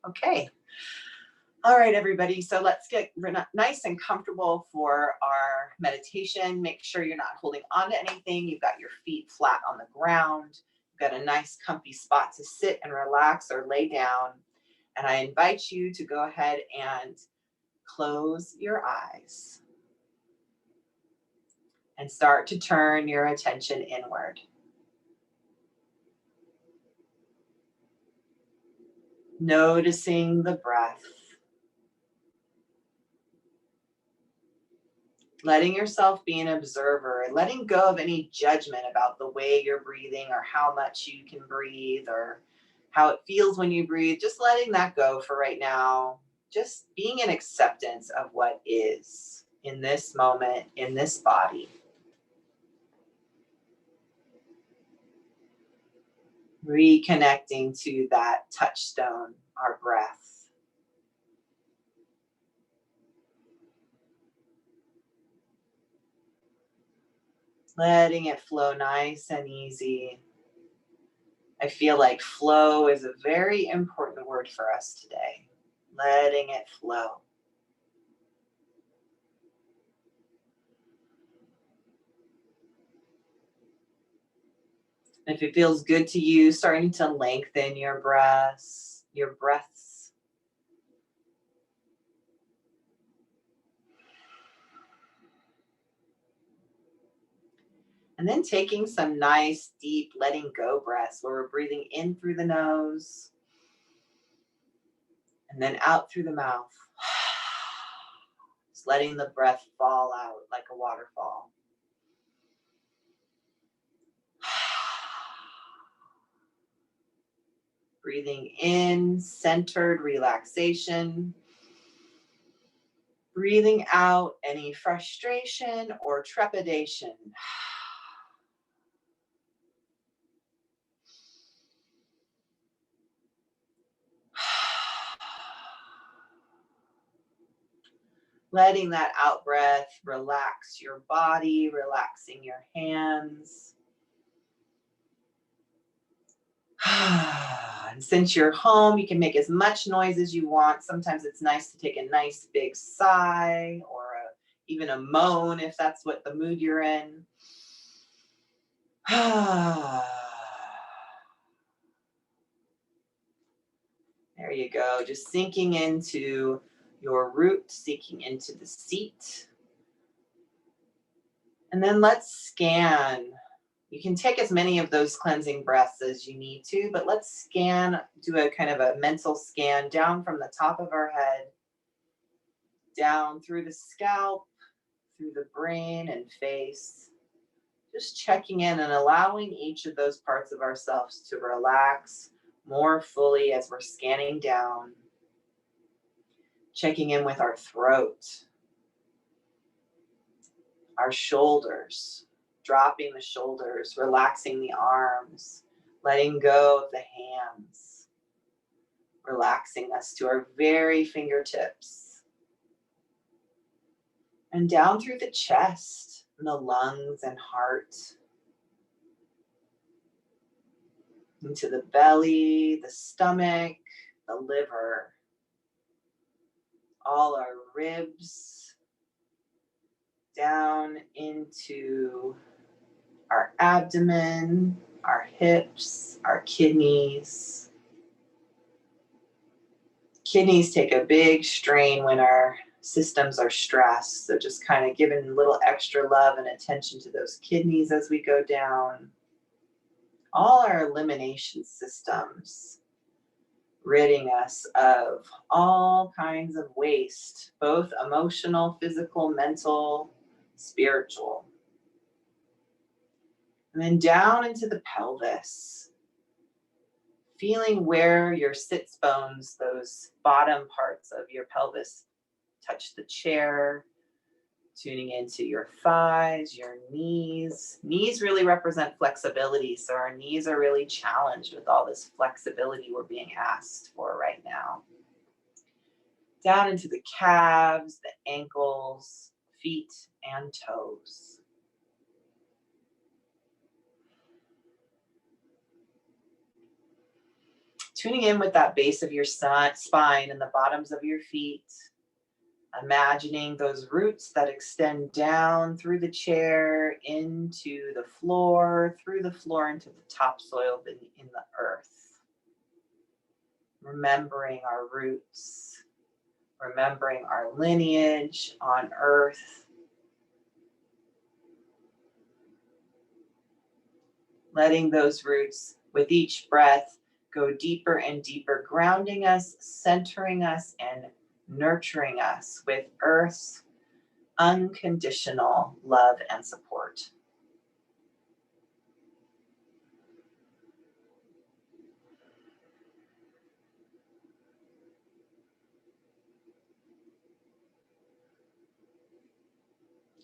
Okay. All right, everybody. So let's get nice and comfortable for our meditation. Make sure you're not holding on to anything. You've got your feet flat on the ground. You've got a nice comfy spot to sit and relax or lay down. And I invite you to go ahead and close your eyes and start to turn your attention inward. Noticing the breath. Letting yourself be an observer and letting go of any judgment about the way you're breathing or how much you can breathe or how it feels when you breathe. Just letting that go for right now. Just being in acceptance of what is in this moment, in this body. Reconnecting to that touchstone, our breath. Letting it flow nice and easy. I feel like flow is a very important word for us today. Letting it flow. If it feels good to you, starting to lengthen your breaths. And then taking some nice, deep letting go breaths where we're breathing in through the nose and then out through the mouth. Just letting the breath fall out like a waterfall. Breathing in, centered relaxation. Breathing out any frustration or trepidation. Letting that out breath relax your body, relaxing your hands. And since you're home, you can make as much noise as you want. Sometimes it's nice to take a nice big sigh or even a moan if that's what the mood you're in. There you go. Just sinking into your root, sinking into the seat. And then let's scan. You can take as many of those cleansing breaths as you need to, but let's scan, do a kind of a mental scan down from the top of our head, down through the scalp, through the brain and face. Just checking in and allowing each of those parts of ourselves to relax more fully as we're scanning down. Checking in with our throat, our shoulders, dropping the shoulders, relaxing the arms, letting go of the hands, relaxing us to our very fingertips. And down through the chest and the lungs and heart, into the belly, the stomach, the liver, all our ribs, down into our abdomen, our hips, our kidneys. Kidneys take a big strain when our systems are stressed. So just kind of giving a little extra love and attention to those kidneys as we go down. All our elimination systems, ridding us of all kinds of waste, both emotional, physical, mental, spiritual. And then down into the pelvis, feeling where your sits bones, those bottom parts of your pelvis, touch the chair, tuning into your thighs, your knees. Knees really represent flexibility, so our knees are really challenged with all this flexibility we're being asked for right now. Down into the calves, the ankles, feet, and toes. Tuning in with that base of your spine and the bottoms of your feet. Imagining those roots that extend down through the chair into the floor, through the floor into the topsoil in the earth. Remembering our roots, remembering our lineage on earth. Letting those roots with each breath go deeper and deeper, grounding us, centering us, and nurturing us with earth's unconditional love and support.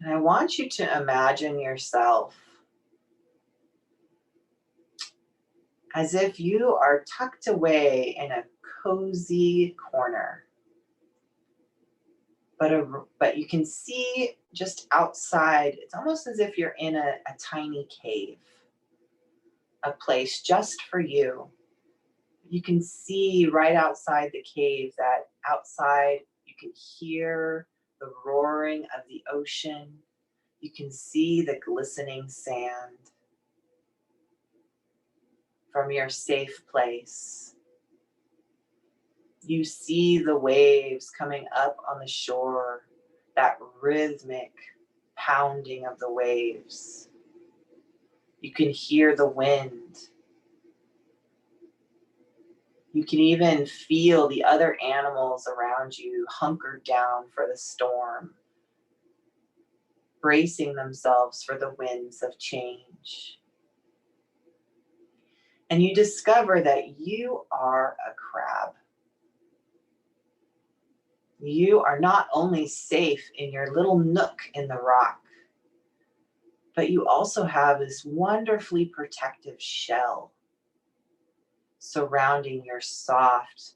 And I want you to imagine yourself as if you are tucked away in a cozy corner. But you can see just outside, it's almost as if you're in a tiny cave, a place just for you. You can see right outside the cave that outside you can hear the roaring of the ocean. You can see the glistening sand from your safe place. You see the waves coming up on the shore, that rhythmic pounding of the waves. You can hear the wind. You can even feel the other animals around you hunkered down for the storm, bracing themselves for the winds of change. And you discover that you are a crab. You are not only safe in your little nook in the rock, but you also have this wonderfully protective shell surrounding your soft,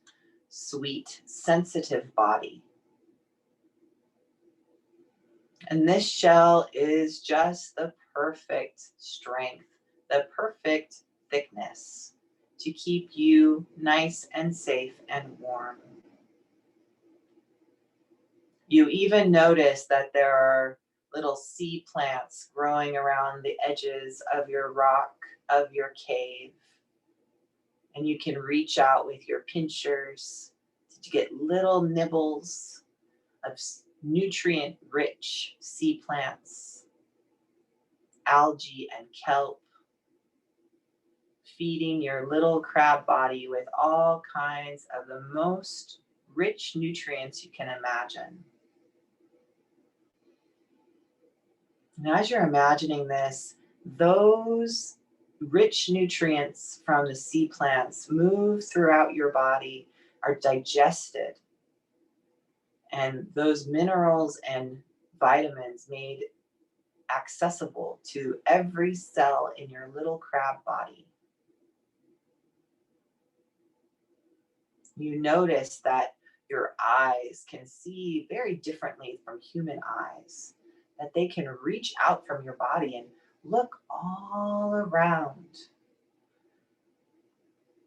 sweet, sensitive body. And this shell is just the perfect strength, the perfect thickness to keep you nice and safe and warm. You even notice that there are little sea plants growing around the edges of your rock, of your cave. And you can reach out with your pinchers to get little nibbles of nutrient-rich sea plants, algae and kelp, feeding your little crab body with all kinds of the most rich nutrients you can imagine. And as you're imagining this, those rich nutrients from the sea plants move throughout your body, are digested, and those minerals and vitamins made accessible to every cell in your little crab body. You notice that your eyes can see very differently from human eyes, that they can reach out from your body and look all around,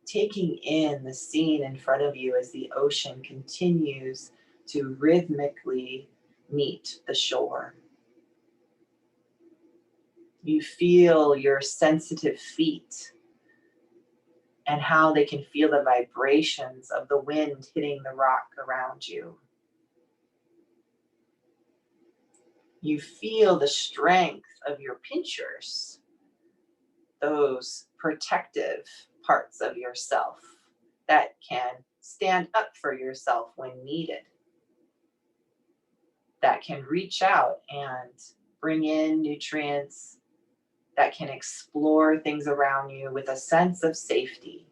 taking in the scene in front of you as the ocean continues to rhythmically meet the shore. You feel your sensitive feet and how they can feel the vibrations of the wind hitting the rock around you. You feel the strength of your pinchers, those protective parts of yourself that can stand up for yourself when needed, that can reach out and bring in nutrients, that can explore things around you with a sense of safety.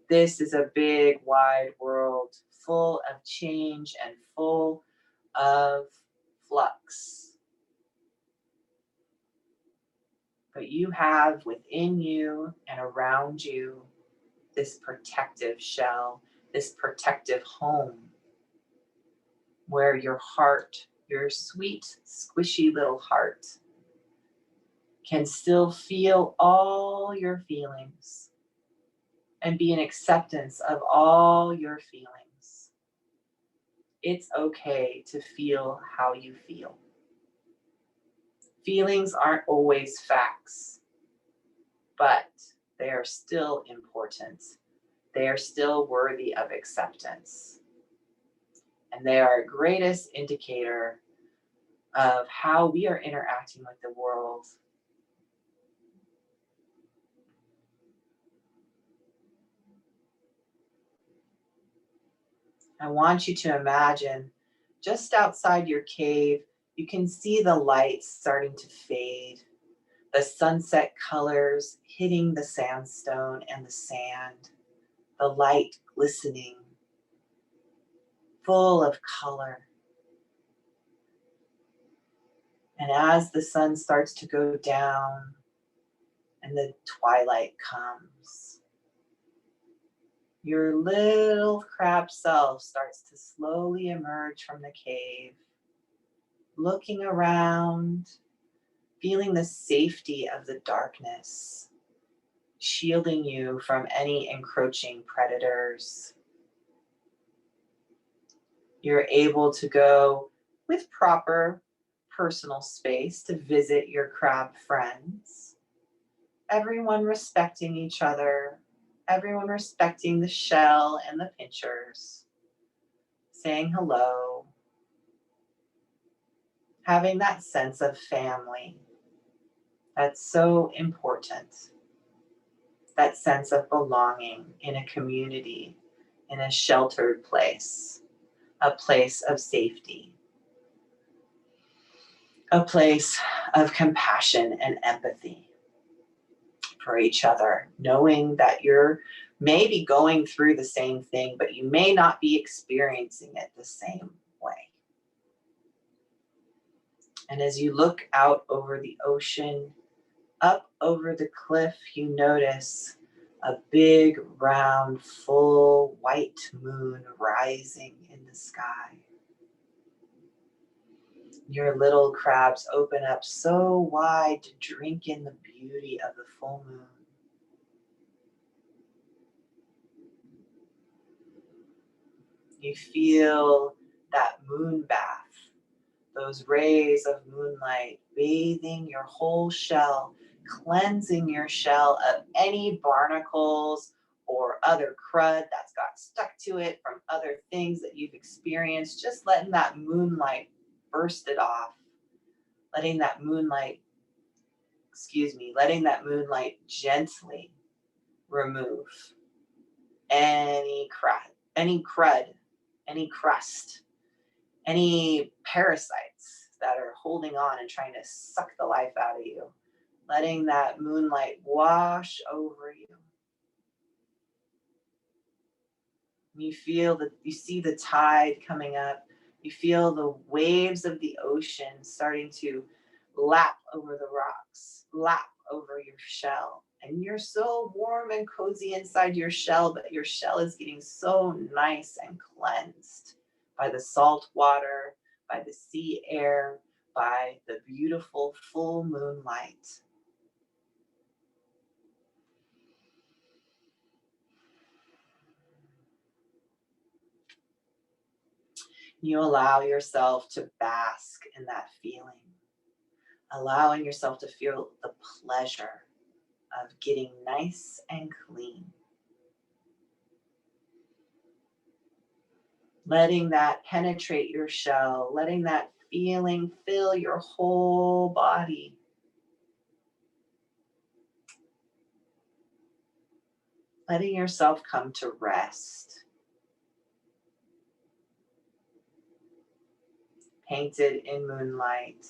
This is a big, wide world full of change and full of flux. But you have within you and around you this protective shell, this protective home, where your heart, your sweet, squishy little heart, can still feel all your feelings. and be in acceptance of all your feelings. It's okay to feel how you feel. Feelings aren't always facts, but they are still important. They are still worthy of acceptance. And they are our greatest indicator of how we are interacting with the world. I want you to imagine just outside your cave, you can see the light starting to fade, the sunset colors hitting the sandstone and the sand, the light glistening, full of color. And as the sun starts to go down and the twilight comes, your little crab self starts to slowly emerge from the cave, looking around, feeling the safety of the darkness, shielding you from any encroaching predators. You're able to go with proper personal space to visit your crab friends. Everyone respecting each other, everyone respecting the shell and the pinchers, saying hello, having that sense of family. That's so important. That sense of belonging in a community, in a sheltered place, a place of safety, a place of compassion and empathy for each other, knowing that you're maybe going through the same thing, but you may not be experiencing it the same way. And as you look out over the ocean, up over the cliff, you notice a big, round, full white moon rising in the sky. Your little crabs open up so wide to drink in the beauty of the full moon. You feel that moon bath, those rays of moonlight bathing your whole shell, cleansing your shell of any barnacles or other crud that's got stuck to it from other things that you've experienced. Just letting that moonlight burst it off, letting that moonlight gently remove any crud, any crust, any parasites that are holding on and trying to suck the life out of you. Letting that moonlight wash over you. You see the tide coming up. You feel the waves of the ocean starting to lap over the rocks, lap over your shell. And you're so warm and cozy inside your shell, but your shell is getting so nice and cleansed by the salt water, by the sea air, by the beautiful full moonlight. You allow yourself to bask in that feeling, allowing yourself to feel the pleasure of getting nice and clean. Letting that penetrate your shell, letting that feeling fill your whole body. Letting yourself come to rest. Painted in moonlight.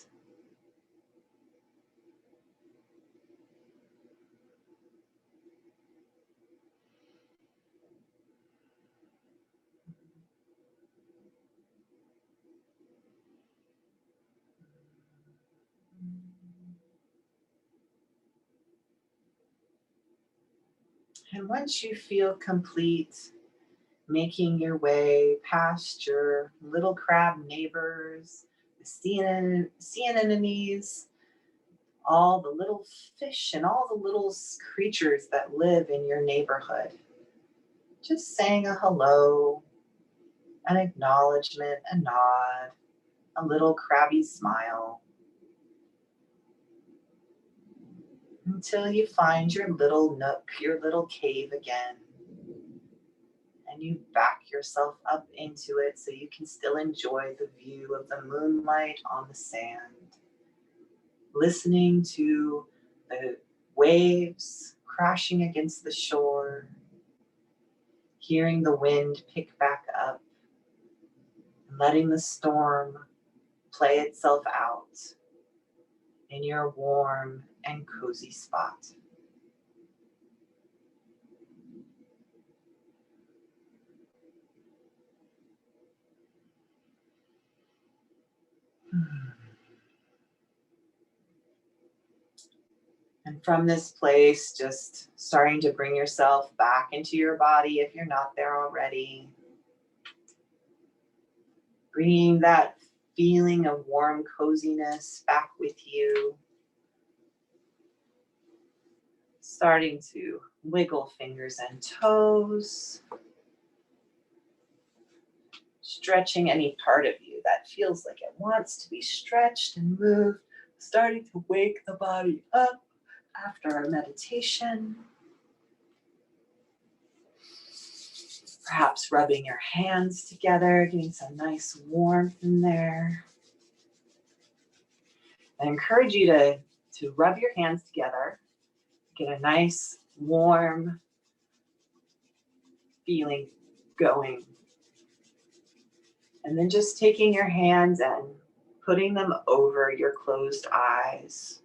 And once you feel complete, making your way past your little crab neighbors, the sea anemones, all the little fish and all the little creatures that live in your neighborhood. Just saying a hello, an acknowledgement, a nod, a little crabby smile, until you find your little nook, your little cave again, and you back yourself up into it so you can still enjoy the view of the moonlight on the sand, listening to the waves crashing against the shore, hearing the wind pick back up, and letting the storm play itself out in your warm and cozy spot. And from this place, just starting to bring yourself back into your body if you're not there already. Bringing that feeling of warm coziness back with you. Starting to wiggle fingers and toes. Stretching any part of you that feels like it wants to be stretched and moved. Starting to wake the body up after our meditation. Perhaps rubbing your hands together, getting some nice warmth in there. I encourage you to rub your hands together, get a nice warm feeling going. And then just taking your hands and putting them over your closed eyes.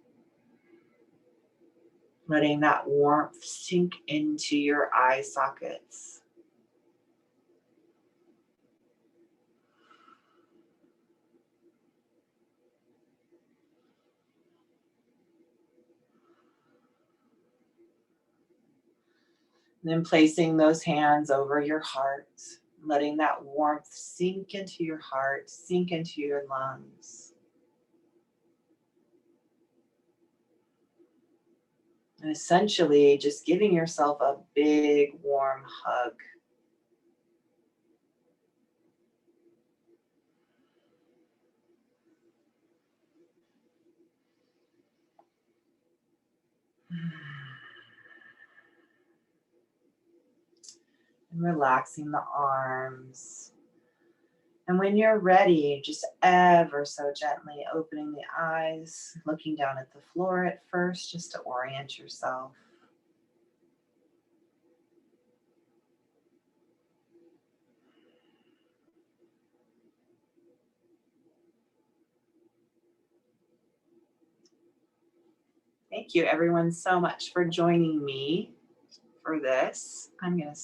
Letting that warmth sink into your eye sockets. And then placing those hands over your heart, letting that warmth sink into your heart, sink into your lungs. And essentially just giving yourself a big warm hug. And relaxing the arms. And when you're ready, just ever so gently opening the eyes, looking down at the floor at first, just to orient yourself. Thank you everyone so much for joining me for this. I'm going to